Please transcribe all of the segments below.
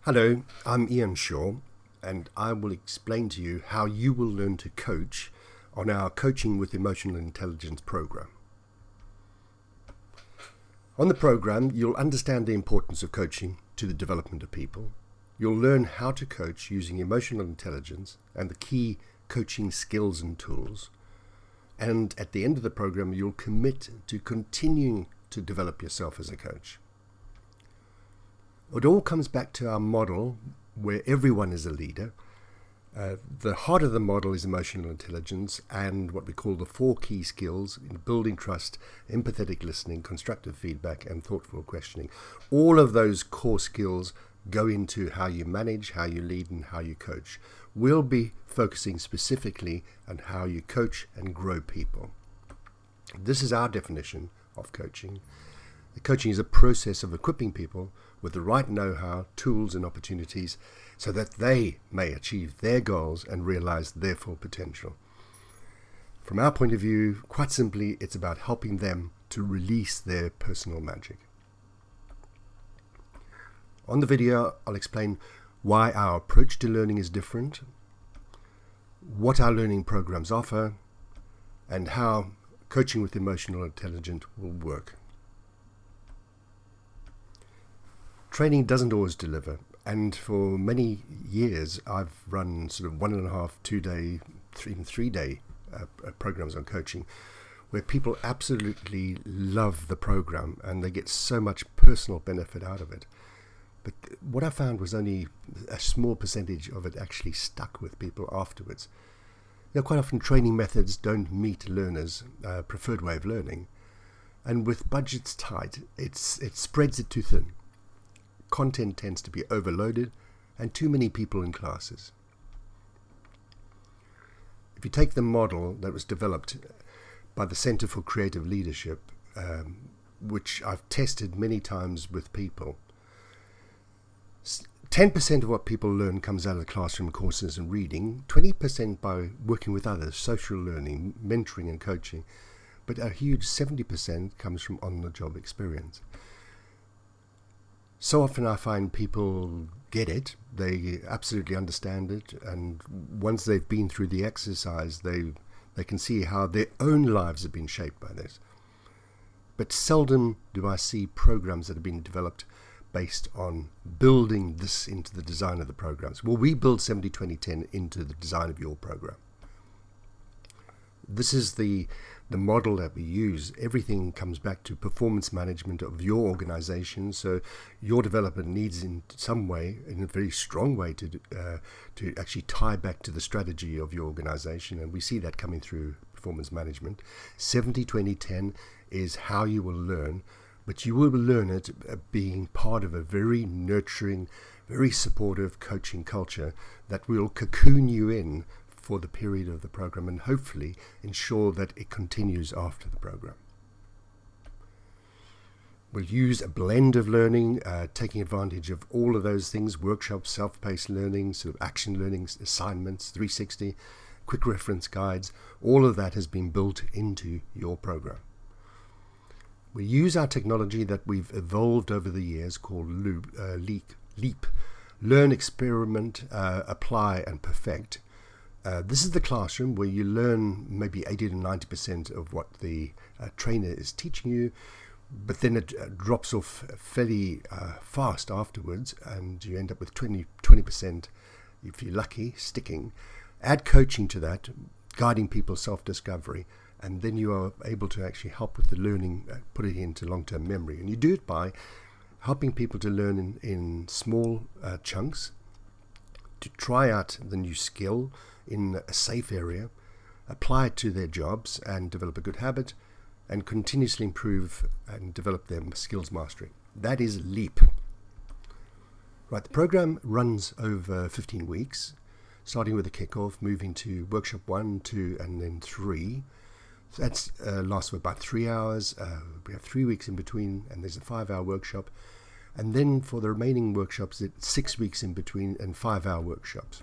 Hello, I'm Ian Shaw, and I will explain to you how you will learn to coach on our Coaching with Emotional Intelligence program. On the program, you'll understand the importance of coaching to the development of people. You'll learn how to coach using emotional intelligence and the key coaching skills and tools. And at the end of the program, you'll commit to continuing to develop yourself as a coach. It all comes back to our model where everyone is a leader. The heart of the model is emotional intelligence and what we call the 4 key skills in building trust, empathetic listening, constructive feedback, and thoughtful questioning. All of those core skills go into how you manage, how you lead, and how you coach. We'll be focusing specifically on how you coach and grow people. This is our definition of coaching. The coaching is a process of equipping people with the right know-how, tools, and opportunities so that they may achieve their goals and realize their full potential. From our point of view, quite simply, it's about helping them to release their personal magic. On the video, I'll explain why our approach to learning is different, what our learning programs offer, and how coaching with emotional intelligence will work. Training doesn't always deliver, and for many years I've run sort of 1.5, 2-day, even 3-day programs on coaching where people absolutely love the program and they get so much personal benefit out of it. But what I found was only a small percentage of it actually stuck with people afterwards. Quite often training methods don't meet learners' preferred way of learning, and with budgets tight, it spreads it too thin. Content tends to be overloaded and too many people in classes. If you take the model that was developed by the Center for Creative Leadership, which I've tested many times with people, 10% of what people learn comes out of the classroom courses and reading, 20% by working with others, social learning, mentoring and coaching, but a huge 70% comes from on-the-job experience. So often I find people get it, they absolutely understand it, and once they've been through the exercise, they can see how their own lives have been shaped by this. But seldom do I see programs that have been developed based on building this into the design of the programs. Well, we build 70-20-10 into the design of your program. This is the model that we use. Everything comes back to performance management of your organization. So your development needs in some way, in a very strong way, to actually tie back to the strategy of your organization. And we see that coming through performance management. 70-20-10 is how you will learn, but you will learn it being part of a very nurturing, very supportive coaching culture that will cocoon you in for the period of the program and hopefully ensure that it continues after the program. We'll use a blend of learning, taking advantage of all of those things: workshops, self-paced learning, sort of action learning, assignments, 360, quick reference guides. All of that has been built into your program. We use our technology that we've evolved over the years called LEAP, Learn, Experiment, Apply and Perfect. This is the classroom where you learn maybe 80 to 90% of what the trainer is teaching you, but then it drops off fairly fast afterwards, and you end up with 20%, if you're lucky, sticking. Add coaching to that, guiding people's self-discovery, and then you are able to actually help with the learning, put it into long-term memory. And you do it by helping people to learn in small chunks, to try out the new skill in a safe area, apply it to their jobs and develop a good habit, and continuously improve and develop their skills mastery. That is LEAP. Right, the program runs over 15 weeks, starting with a kickoff, moving to workshop 1, 2, and then 3. So that lasts for about 3 hours. We have 3 weeks in between, and there's a 5-hour workshop. And then for the remaining workshops, it's 6 weeks in between and 5-hour workshops.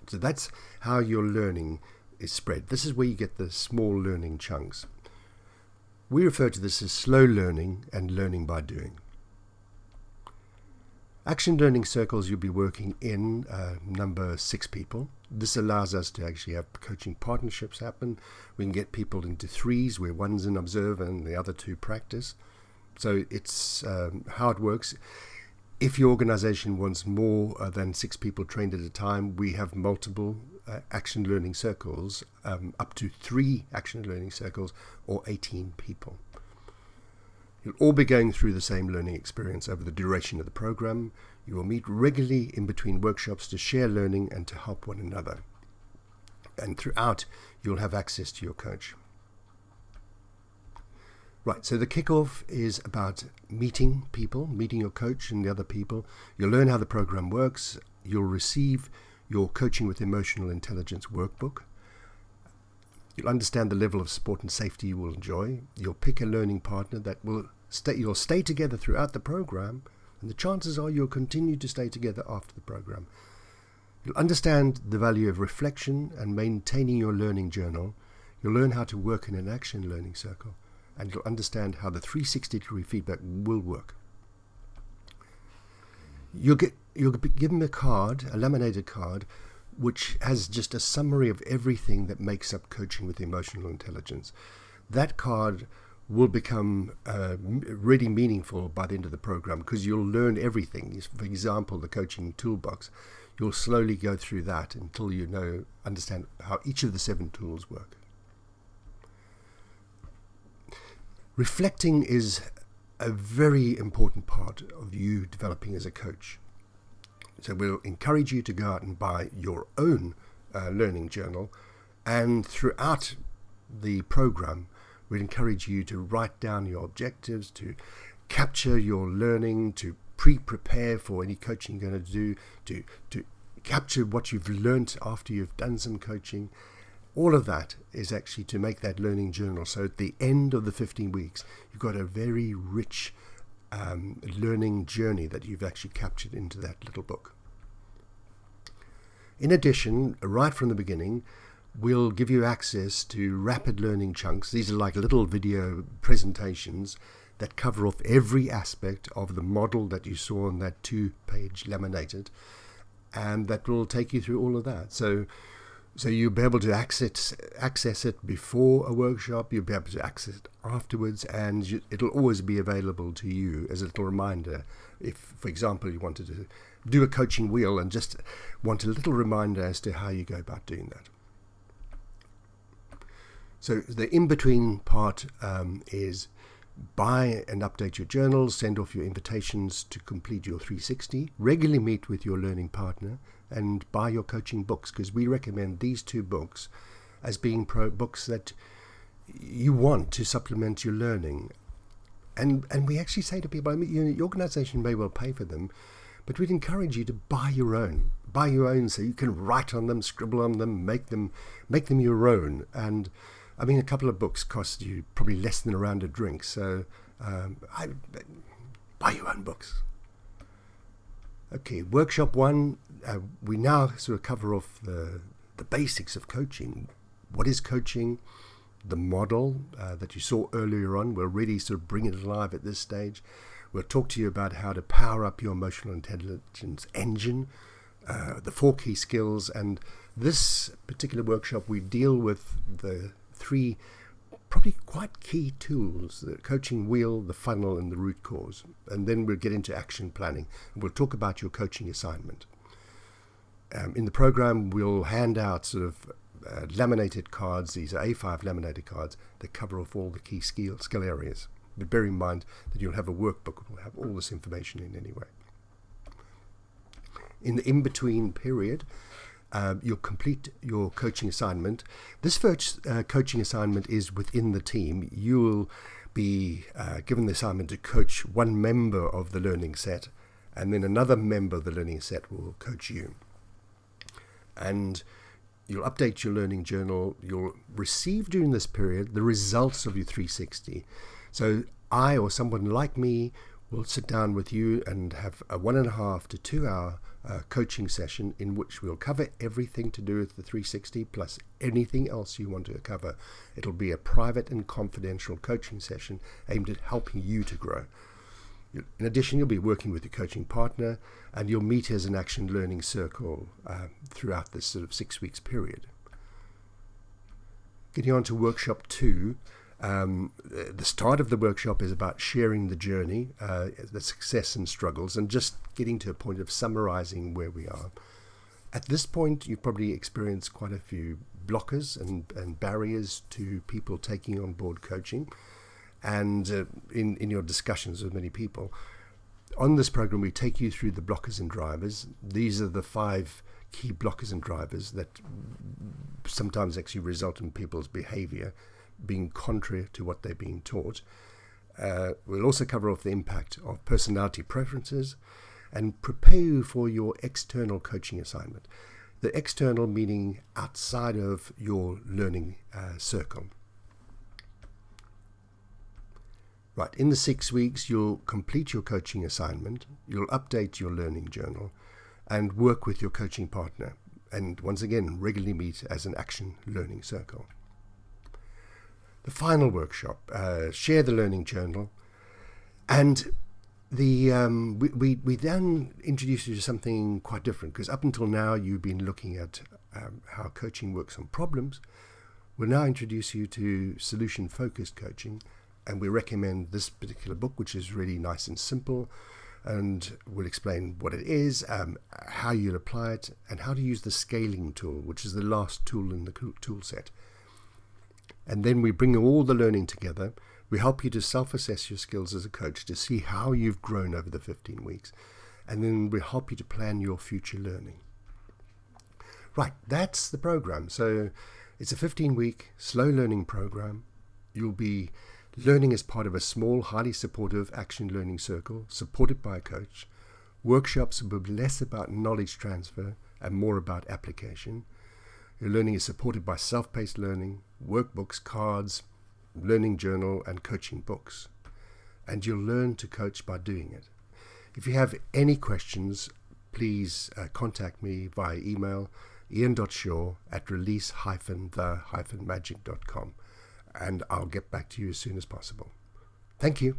So that's how your learning is spread. This is where you get the small learning chunks. We refer to this as slow learning and learning by doing. Action learning circles you'll be working in number 6 people. This allows us to actually have coaching partnerships happen. We can get people into 3s where one's an observer and the other 2 practice. So it's how it works. If your organization wants more than 6 people trained at a time, we have multiple action learning circles, up to 3 action learning circles or 18 people. You'll all be going through the same learning experience over the duration of the program. You will meet regularly in between workshops to share learning and to help one another. And throughout, you'll have access to your coach. Right, so the kickoff is about meeting people, meeting your coach and the other people. You'll learn how the program works. You'll receive your Coaching with Emotional Intelligence workbook. You'll understand the level of support and safety you will enjoy. You'll pick a learning partner that will you'll stay together throughout the program, and the chances are you'll continue to stay together after the program. You'll understand the value of reflection and maintaining your learning journal. You'll learn how to work in an action learning circle, and you'll understand how the 360-degree feedback will work. You'll be given a card, a laminated card, which has just a summary of everything that makes up Coaching with Emotional Intelligence. That card will become really meaningful by the end of the program because you'll learn everything. For example, the coaching toolbox. You'll slowly go through that until you understand how each of the 7 tools work. Reflecting is a very important part of you developing as a coach. So we'll encourage you to go out and buy your own learning journal, and throughout the program we'd encourage you to write down your objectives, to capture your learning, to prepare for any coaching you're going to do, to capture what you've learnt after you've done some coaching. All of that is actually to make that learning journal. So at the end of the 15 weeks, you've got a very rich learning journey that you've actually captured into that little book. In addition, right from the beginning, we'll give you access to rapid learning chunks. These are like little video presentations that cover off every aspect of the model that you saw on that 2-page laminated, and that will take you through all of that. So you'll be able to access it before a workshop, you'll be able to access it afterwards, and it'll always be available to you as a little reminder. If, for example, you wanted to do a coaching wheel and just want a little reminder as to how you go about doing that. So the in-between part is buy and update your journals, send off your invitations to complete your 360, regularly meet with your learning partner, and buy your coaching books, because we recommend these 2 books as being books that you want to supplement your learning. And we actually say to people, your organization may well pay for them, but we'd encourage you to buy your own so you can write on them, scribble on them, make them your own. And I mean, a couple of books cost you probably less than a round of drinks, so buy your own books. Okay, workshop 1, we now sort of cover off the basics of coaching. What is coaching? The model that you saw earlier on, we'll really sort of bring it alive at this stage. We'll talk to you about how to power up your emotional intelligence engine, the 4 key skills, and this particular workshop we deal with the 3 probably quite key tools: the coaching wheel, the funnel, and the root cause. And then we'll get into action planning, and we'll talk about your coaching assignment. In the program, we'll hand out sort of laminated cards. These are A5 laminated cards that cover off all the key skill areas. But bear in mind that you'll have a workbook that will have all this information in anyway. In the in-between period, you'll complete your coaching assignment. This first coaching assignment is within the team. You'll be given the assignment to coach one member of the learning set, and then another member of the learning set will coach you. And you'll update your learning journal. You'll receive during this period the results of your 360. So I or someone like me will sit down with you and have a 1.5 to 2 hour coaching session in which we'll cover everything to do with the 360 plus anything else you want to cover. It'll be a private and confidential coaching session aimed at helping you to grow. In addition, you'll be working with your coaching partner, and you'll meet as an action learning circle throughout this sort of 6 weeks period. Getting on to workshop 2, the start of the workshop is about sharing the journey, the success and struggles, and just getting to a point of summarizing where we are. At this point, you've probably experienced quite a few blockers and barriers to people taking on board coaching, and in your discussions with many people. On this program, we take you through the blockers and drivers. These are the 5 key blockers and drivers that sometimes actually result in people's behavior being contrary to what they're being taught. We'll also cover off the impact of personality preferences and prepare you for your external coaching assignment. The external meaning outside of your learning circle. Right, in the 6 weeks, you'll complete your coaching assignment, you'll update your learning journal, and work with your coaching partner. And once again, regularly meet as an action learning circle. The final workshop, share the learning journal, and we then introduce you to something quite different, because up until now you've been looking at how coaching works on problems. We'll now introduce you to solution-focused coaching, and we recommend this particular book, which is really nice and simple, and we'll explain what it is, how you'll apply it, and how to use the scaling tool, which is the last tool in the tool set. And then we bring all the learning together. We help you to self-assess your skills as a coach to see how you've grown over the 15 weeks. And then we help you to plan your future learning. Right, that's the program. So it's a 15-week slow learning program. You'll be learning as part of a small, highly supportive action learning circle supported by a coach. Workshops will be less about knowledge transfer and more about application. Your learning is supported by self-paced learning, workbooks, cards, learning journal, and coaching books. And you'll learn to coach by doing it. If you have any questions, please contact me via email, ian.shaw@release-the-magic.com, and I'll get back to you as soon as possible. Thank you.